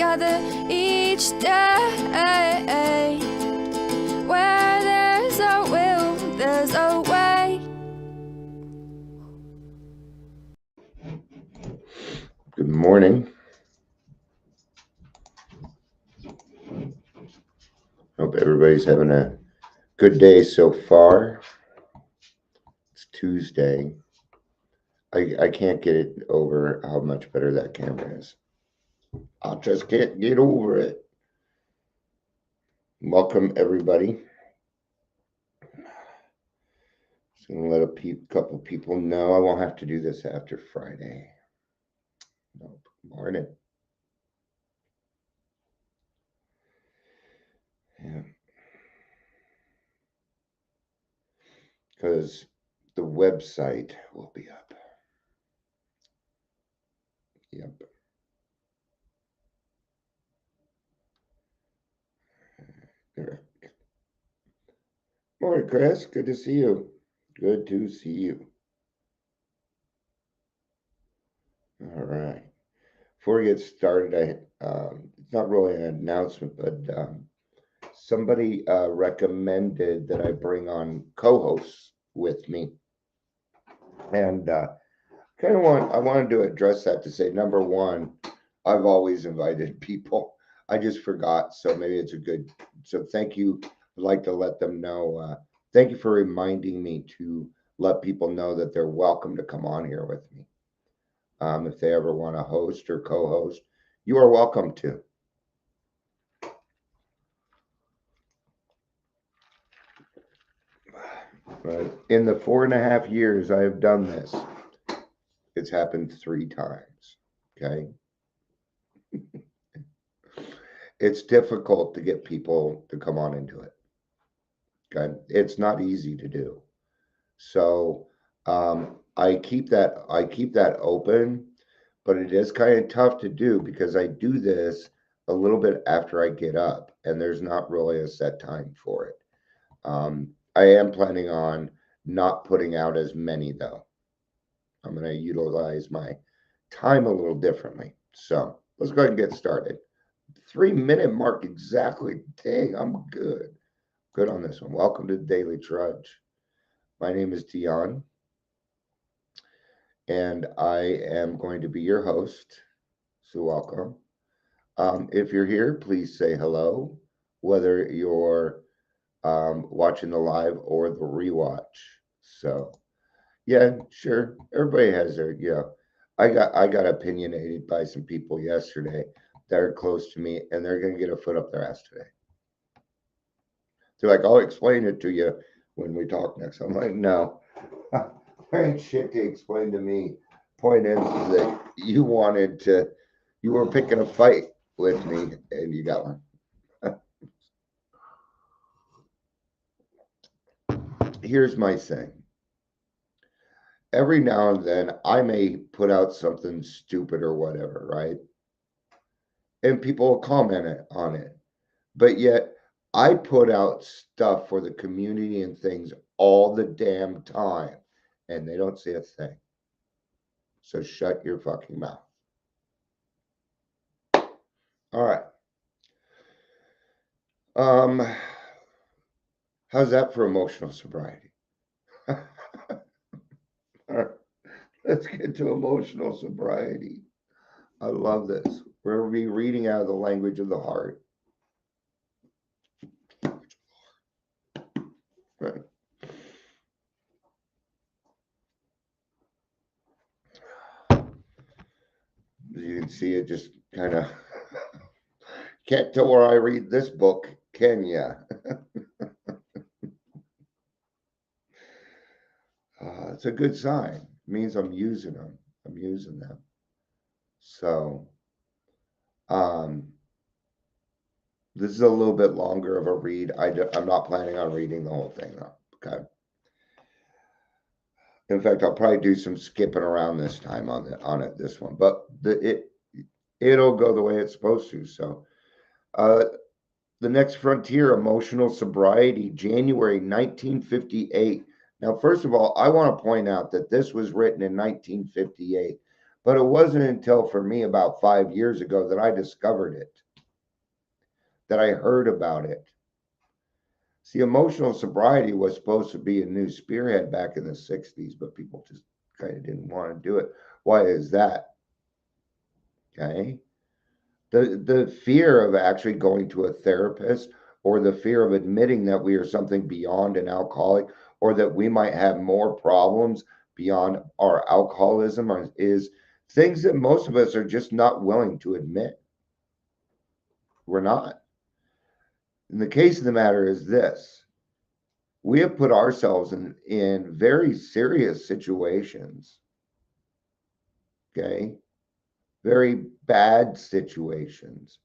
together each day. Where there's a will, there's a way. Good morning. Hope everybody's having a good day so far. It's Tuesday. I can't get it over how much better that camera is. I just can't get over it. Welcome, everybody. Just going to let a couple people know I won't have to do this after Friday. Nope. Morning. Yeah. Because the website will be up. Yep. Morning, Chris. Good to see you. Good to see you. All right. Before we get started, it's not really an announcement, but somebody recommended that I bring on co-hosts with me, and I wanted to address that to say, number one, I've always invited people. I just forgot, so maybe it's so thank you. I'd like to let them know. Thank you for reminding me to let people know that they're welcome to come on here with me. If they ever want to host or co-host, you are welcome to. Right. In the 4.5 years I have done this, it's happened 3 times. Okay. It's difficult to get people to come on into it. Okay. It's not easy to do. So I keep that open, but it is kind of tough to do because I do this a little bit after I get up, and there's not really a set time for it. I am planning on not putting out as many, though. I'm going to utilize my time a little differently. So let's go ahead and get started. 3-minute mark exactly. Dang, I'm good. Good on this one. Welcome to Daily Trudge. My name is Dion, and I am going to be your host. So welcome. If you're here, please say hello, whether you're watching the live or the rewatch. So yeah, sure. Everybody has their, I got opinionated by some people yesterday that are close to me, and they're gonna get a foot up their ass today. They're like, I'll explain it to you when we talk next. I'm like, no, there ain't shit to explain to me. Point is that you were picking a fight with me, and you got one. Here's my thing. Every now and then I may put out something stupid or whatever, right? And people will comment on it. But yet I put out stuff for the community and things all the damn time, and they don't say a thing. So shut your fucking mouth. All right. How's that for emotional sobriety? All right. Let's get to emotional sobriety. I love this. We're going to be reading out of the language of the heart. Right. You can see it just kind of can't tell where I read this book, can ya? It's a good sign. It means I'm using them. So this is a little bit longer of a read. I'm not planning on reading the whole thing though. Okay. In fact, I'll probably do some skipping around this time on it this one, but it'll go the way it's supposed to. So The Next Frontier, Emotional Sobriety, January 1958. Now, first of all, I want to point out that this was written in 1958. But it wasn't until for me about 5 years ago that I discovered it, that I heard about it. See, emotional sobriety was supposed to be a new spearhead back in the 60s, but people just kind of didn't want to do it. Why is that? Okay. The fear of actually going to a therapist, or the fear of admitting that we are something beyond an alcoholic, or that we might have more problems beyond our alcoholism, is things that most of us are just not willing to admit. We're not. And the case of the matter is this: we have put ourselves in very serious situations, okay? Very bad situations.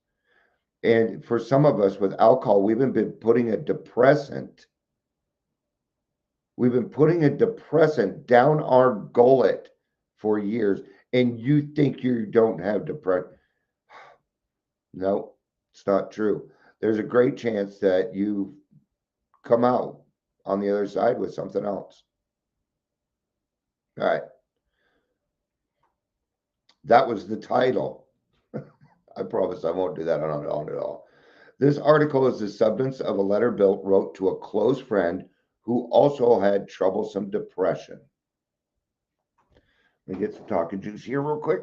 And for some of us with alcohol, we've been putting a depressant. We've been putting a depressant down our gullet for years, and you think you don't have depression. No, it's not true. There's a great chance that you come out on the other side with something else. All right. That was the title. I promise I won't do that on at all. This article is the substance of a letter Bill wrote to a close friend who also had troublesome depression. Let me get some talking juice here real quick.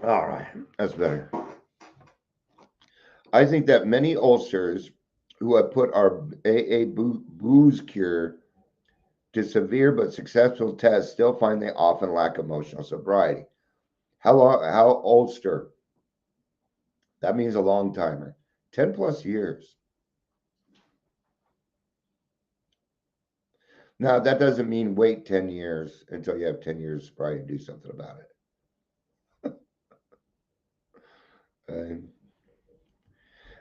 All right, that's better. I think that many ulcers who have put our AA booze cure to severe but successful tests still find they often lack emotional sobriety. How Ulster? That means a long timer. 10 plus years. Now, that doesn't mean wait 10 years until you have 10 years to probably do something about it.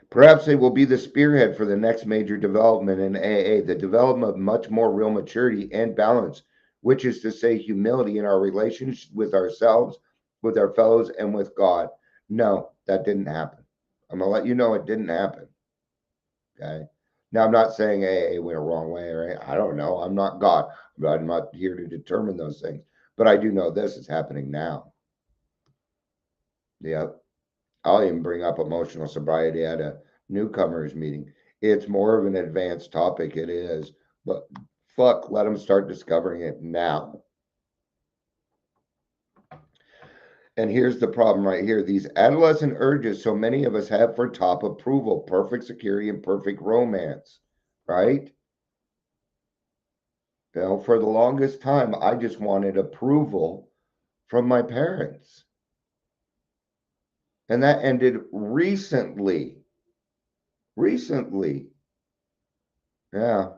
Perhaps they will be the spearhead for the next major development in AA, the development of much more real maturity and balance, which is to say, humility in our relations with ourselves, with our fellows, and with God. No, that didn't happen. I'm going to let you know it didn't happen. Okay. Now, I'm not saying AA went a wrong way, or I don't know. I'm not God. I'm not here to determine those things. But I do know this is happening now. Yep. I'll even bring up emotional sobriety at a newcomers meeting. It's more of an advanced topic, it is, but fuck, let them start discovering it now. And here's the problem right here: these adolescent urges so many of us have for top approval, perfect security, and perfect romance, right? You know, for the longest time, I just wanted approval from my parents. And that ended recently. Recently. Yeah.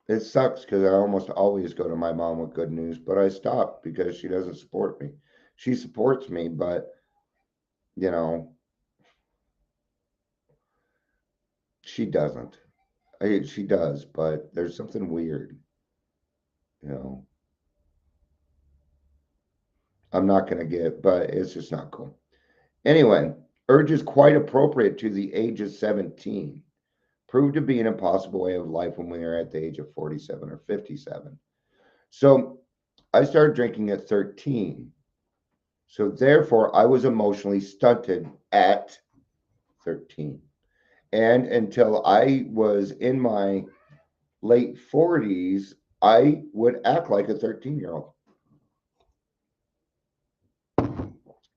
It sucks because I almost always go to my mom with good news, but I stopped because she doesn't support me. She supports me, but you know, she doesn't. She does, but there's something weird. You know, I'm not going to get, but it's just not cool. Anyway, urge is quite appropriate to the age of 17. Proved to be an impossible way of life when we are at the age of 47 or 57. So I started drinking at 13. So therefore, I was emotionally stunted at 13. And until I was in my late 40s, I would act like a 13-year-old.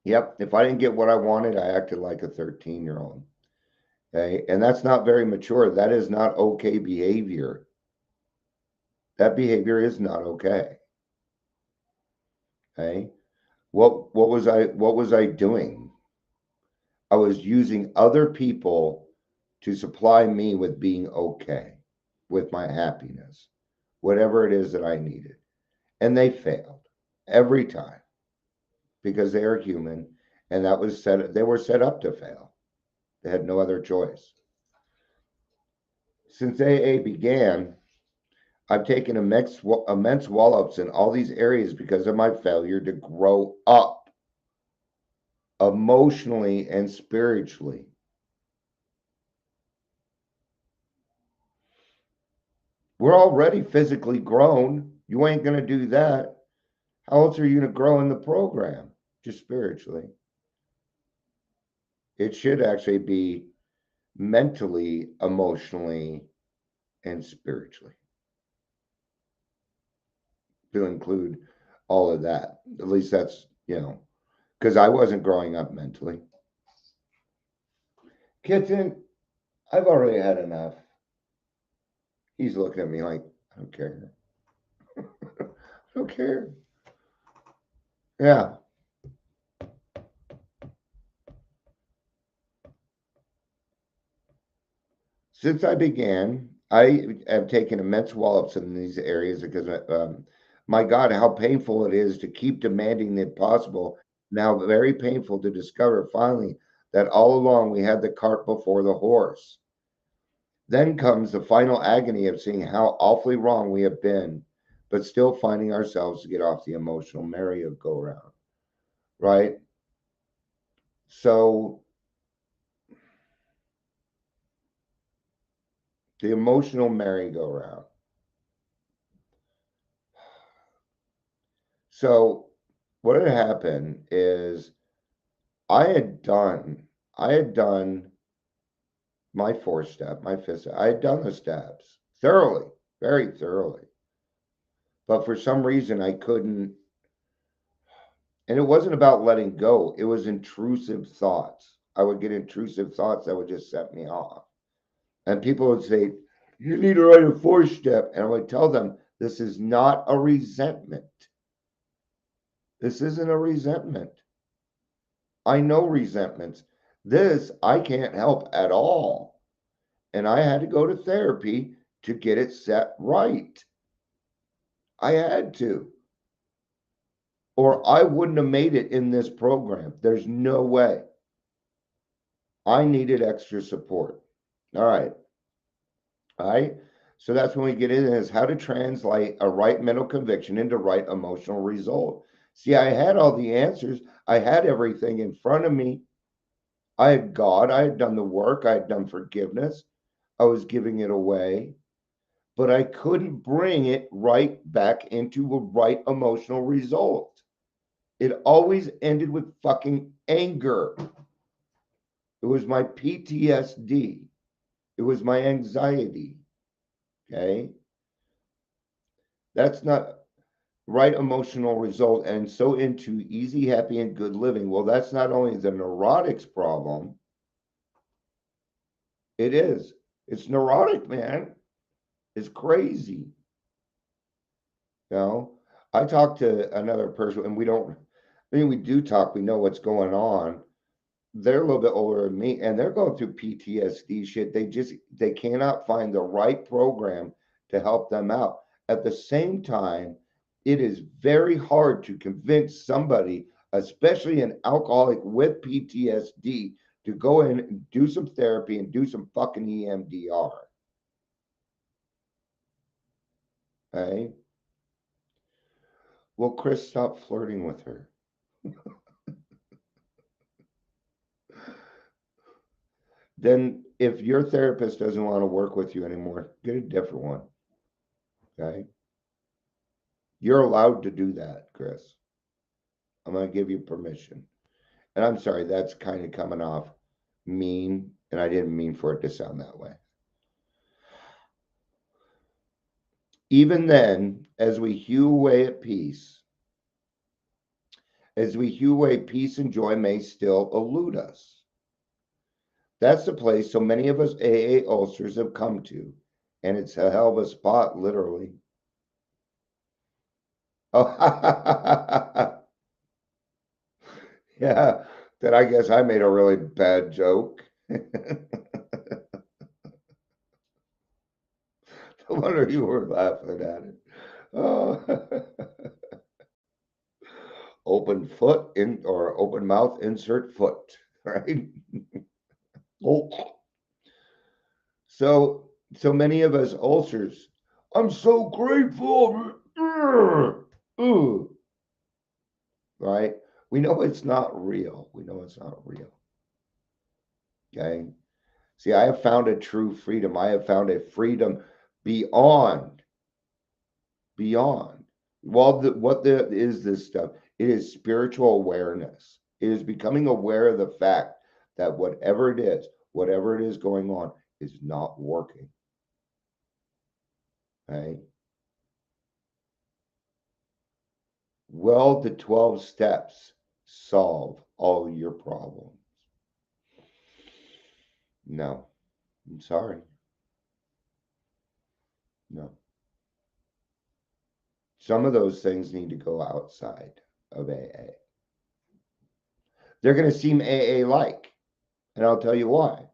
Yep. If I didn't get what I wanted, I acted like a 13-year-old. Okay. And that's not very mature. That is not okay behavior. That behavior is not okay. Okay. What was I doing? I was using other people to supply me with being okay, with my happiness, whatever it is that I needed. And they failed every time because they are human, and they were set up to fail. They had no other choice. Since AA began, I've taken immense wallops in all these areas because of my failure to grow up emotionally and spiritually. We're already physically grown. You ain't going to do that. How else are you going to grow in the program? Just spiritually. It should actually be mentally, emotionally, and spiritually to include all of that. At least that's, because I wasn't growing up mentally. Kitten, I've already had enough. He's looking at me like, I don't care. I don't care. Yeah. Since I began, I have taken immense wallops in these areas because, my God, how painful it is to keep demanding the impossible. Now, very painful to discover finally that all along we had the cart before the horse. Then comes the final agony of seeing how awfully wrong we have been, but still finding ourselves to get off the emotional merry-go-round, right? So, the emotional merry-go-round. So, what had happened is I had done my 4-step, my 5th step. I had done the steps thoroughly, very thoroughly. But for some reason, I couldn't. And it wasn't about letting go, it was intrusive thoughts. I would get intrusive thoughts that would just set me off. And people would say, you need to write a 4-step. And I would tell them, this is not a resentment. This isn't a resentment. I know resentments. This I can't help at all. And I had to go to therapy to get it set right. I had to. Or I wouldn't have made it in this program. There's no way. I needed extra support. All right. All right. So that's when we get in is how to translate a right mental conviction into right emotional result. See, I had all the answers. I had everything in front of me. I had God. I had done the work. I had done forgiveness. I was giving it away. But I couldn't bring it right back into a right emotional result. It always ended with fucking anger. It was my PTSD. It was my anxiety. Okay. That's not right emotional result. And so into easy, happy, and good living. Well, that's not only the neurotics problem, it is. It's neurotic, man. It's crazy. You know, I talked to another person, and we do talk, we know what's going on. They're a little bit older than me, and they're going through PTSD shit. They cannot find the right program to help them out. At the same time, it is very hard to convince somebody, especially an alcoholic with PTSD, to go in and do some therapy and do some fucking EMDR. Okay? Well, Chris, stop flirting with her. Then if your therapist doesn't want to work with you anymore, get a different one. Okay? You're allowed to do that, Chris. I'm going to give you permission. And I'm sorry, that's kind of coming off mean, and I didn't mean for it to sound that way. Even then, as we hew away at peace, peace and joy may still elude us. That's the place so many of us AA ulcers have come to, and it's a hell of a spot, literally. Oh, yeah, then I guess I made a really bad joke. No wonder you were laughing at it. Oh. Open foot in or open mouth, insert foot, right? Oh. So many of us ulcers, I'm so grateful. Right? We know it's not real. We know it's not real. Okay. See, I have found a true freedom. I have found a freedom beyond. Well, is this stuff? It is spiritual awareness. It is becoming aware of the fact that whatever it is going on, is not working. Right? Well, the 12 steps solve all your problems. No, I'm sorry. No. Some of those things need to go outside of AA. They're going to seem AA like, and I'll tell you why.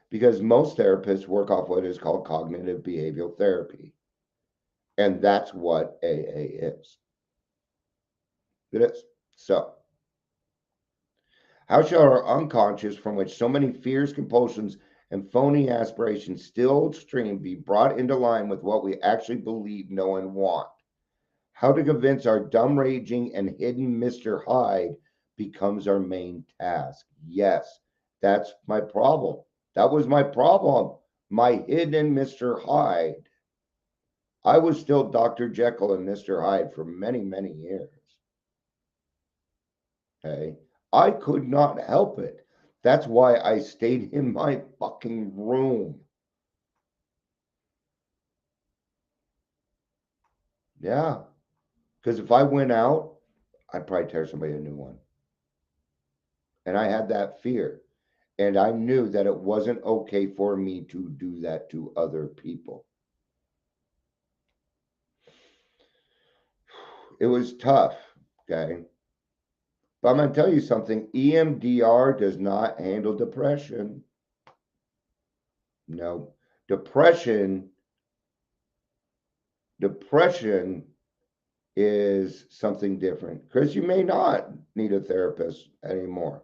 Because most therapists work off what is called cognitive behavioral therapy. And that's what AA is. It is. So, how shall our unconscious, from which so many fears, compulsions, and phony aspirations still stream, be brought into line with what we actually believe, know, and want? How to convince our dumb, raging, and hidden Mr. Hyde becomes our main task. Yes, that's my problem. That was my problem. My hidden Mr. Hyde. I was still Dr. Jekyll and Mr. Hyde for many, many years. Okay. I could not help it. That's why I stayed in my fucking room. Yeah. Because if I went out, I'd probably tear somebody a new one. And I had that fear. And I knew that it wasn't okay for me to do that to other people. It was tough. Okay. But I'm going to tell you something. EMDR does not handle depression. No. Depression is something different. Chris, you may not need a therapist anymore.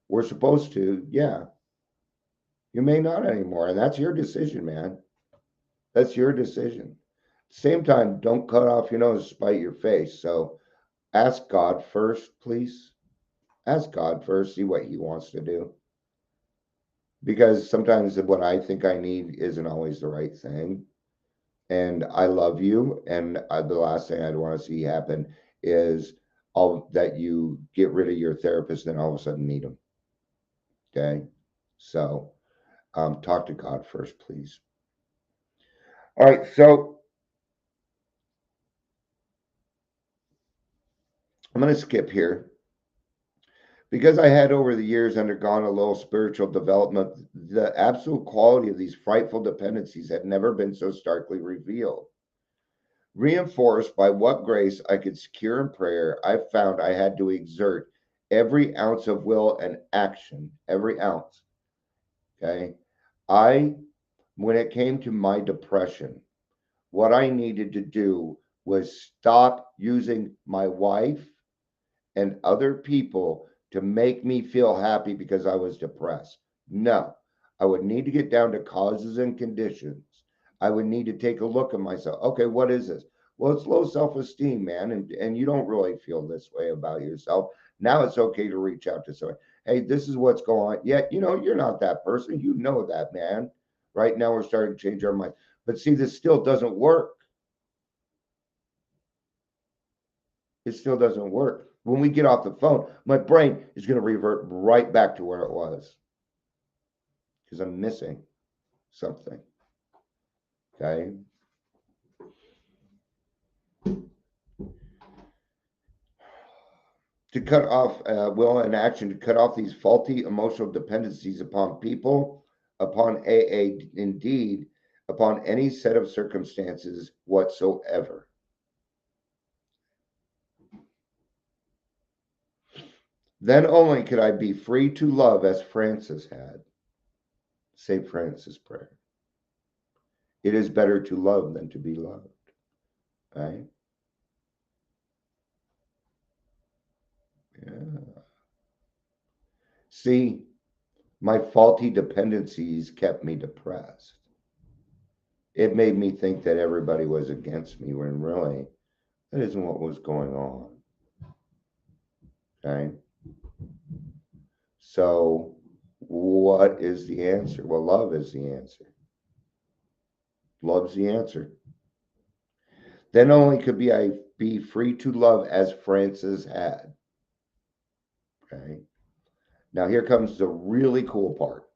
We're supposed to, yeah. You may not anymore, and that's your decision, man. That's your decision. Same time, don't cut off your nose to spite your face. So ask God first, please. Ask God first, see what He wants to do. Because sometimes what I think I need isn't always the right thing. And I love you. And the last thing I'd want to see happen is that you get rid of your therapist and all of a sudden need them. Okay. So talk to God first, please. All right. So I'm going to skip here. Because I had over the years undergone a little spiritual development, the absolute quality of these frightful dependencies had never been so starkly revealed. Reinforced by what grace I could secure in prayer, I found I had to exert every ounce of will and action, every ounce. Okay. When it came to my depression, what I needed to do was stop using my wife and other people to make me feel happy because I was depressed. No, I would need to get down to causes and conditions. I would need to take a look at myself. Okay, what is this? Well, it's low self-esteem, man, and you don't really feel this way about yourself. Now it's okay to reach out to someone. Hey, this is what's going on. Yet, you're not that person. You know that, man. Right now, we're starting to change our mind. But see, this still doesn't work. It still doesn't work. When we get off the phone, my brain is going to revert right back to where it was because I'm missing something. Okay. To cut off will and action, to cut off these faulty emotional dependencies upon people, upon AA, indeed, upon any set of circumstances whatsoever. Then only could I be free to love as Francis had. St. Francis' prayer. It is better to love than to be loved. Right? Yeah. See, my faulty dependencies kept me depressed. It made me think that everybody was against me when really that isn't what was going on. Okay. So, what is the answer? Well, love is the answer. Love's the answer. Then only could I be free to love as Francis had. Okay. Now here comes the really cool part.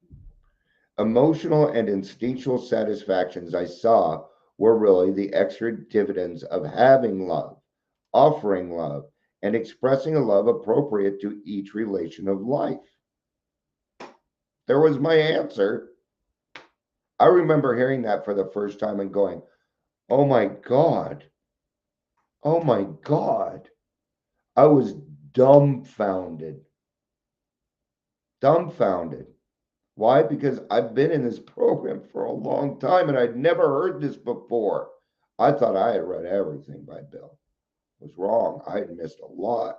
Emotional and instinctual satisfactions I saw were really the extra dividends of having love, offering love, and expressing a love appropriate to each relation of life. There was my answer. I remember hearing that for the first time and going, oh my God, oh my God. I was dumbfounded. Dumbfounded. Why? Because I've been in this program for a long time and I'd never heard this before. I thought I had read everything by Bill. I was wrong. I had missed a lot.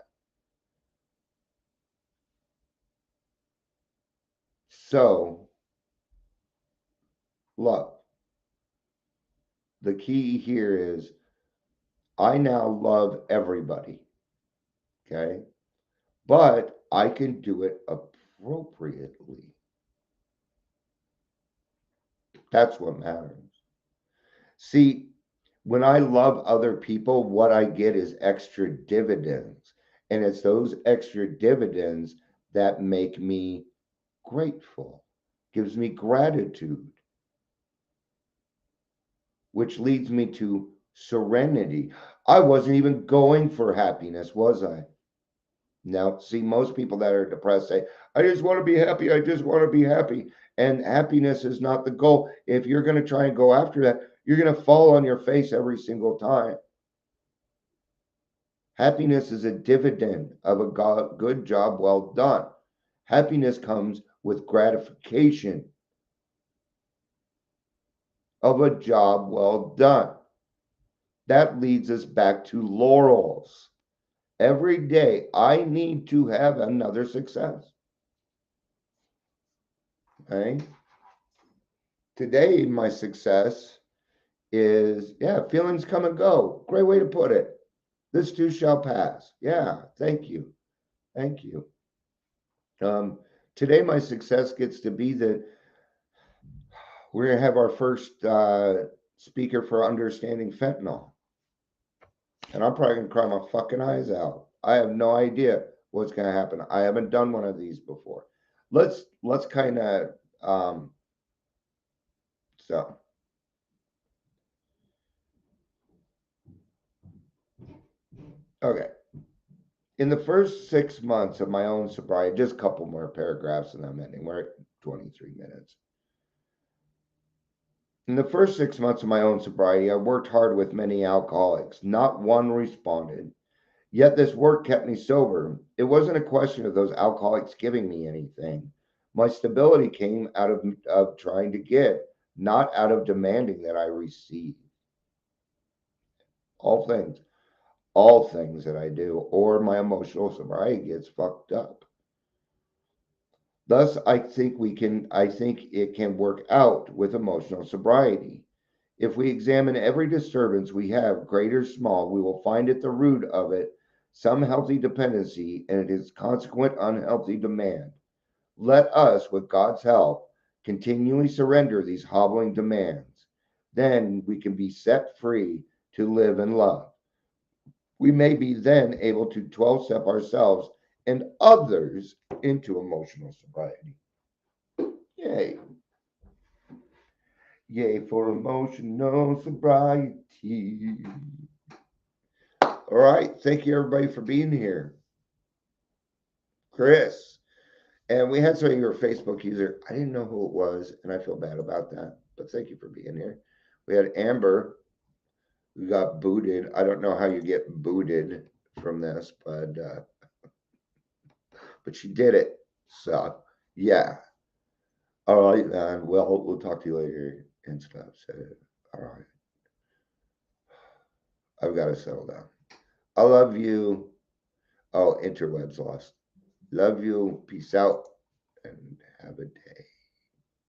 So, love. The key here is I now love everybody. Okay. But I can do it appropriately. That's what matters. See, when I love other people, what I get is extra dividends. And it's those extra dividends that make me grateful, gives me gratitude, which leads me to serenity. I wasn't even going for happiness, was I? Now, see, most people that are depressed say, I just want to be happy. I just want to be happy. And happiness is not the goal. If you're going to try and go after that, you're going to fall on your face every single time. Happiness is a dividend of a good job well done. Happiness comes with gratification of a job well done. That leads us back to laurels. Every day, I need to have another success. Okay? Today, my success is, yeah, feelings come and go. Great way to put it. This too shall pass. Yeah, thank you. Thank you. Today, my success gets to be that we're going to have our first speaker for understanding fentanyl. And I'm probably going to cry my fucking eyes out. I have no idea what's going to happen. I haven't done one of these before. Let's kind of so okay. In the first 6 months of my own sobriety, just a couple more paragraphs and I'm ending. We're at 23 minutes. In the first 6 months of my own sobriety, I worked hard with many alcoholics. Not one responded. Yet this work kept me sober. It wasn't a question of those alcoholics giving me anything. My stability came out of trying to give, not out of demanding that I receive. All things that I do, or my emotional sobriety gets fucked up. Thus, I think it can work out with emotional sobriety. If we examine every disturbance we have, great or small, we will find at the root of it some healthy dependency and its consequent unhealthy demand. Let us, with God's help, continually surrender these hobbling demands. Then we can be set free to live and love. We may be then able to 12-step ourselves and others into emotional sobriety. Yay. Yay for emotional sobriety. All right. Thank you, everybody, for being here. Chris. And we had some of your Facebook user. I didn't know who it was, and I feel bad about that. But thank you for being here. We had Amber, who got booted. I don't know how you get booted from this, but she did it. So yeah. All right, man. Well, we'll talk to you later and stuff. So all right. I've got to settle down. I love you. Oh, interwebs lost. Love you. Peace out and have a day.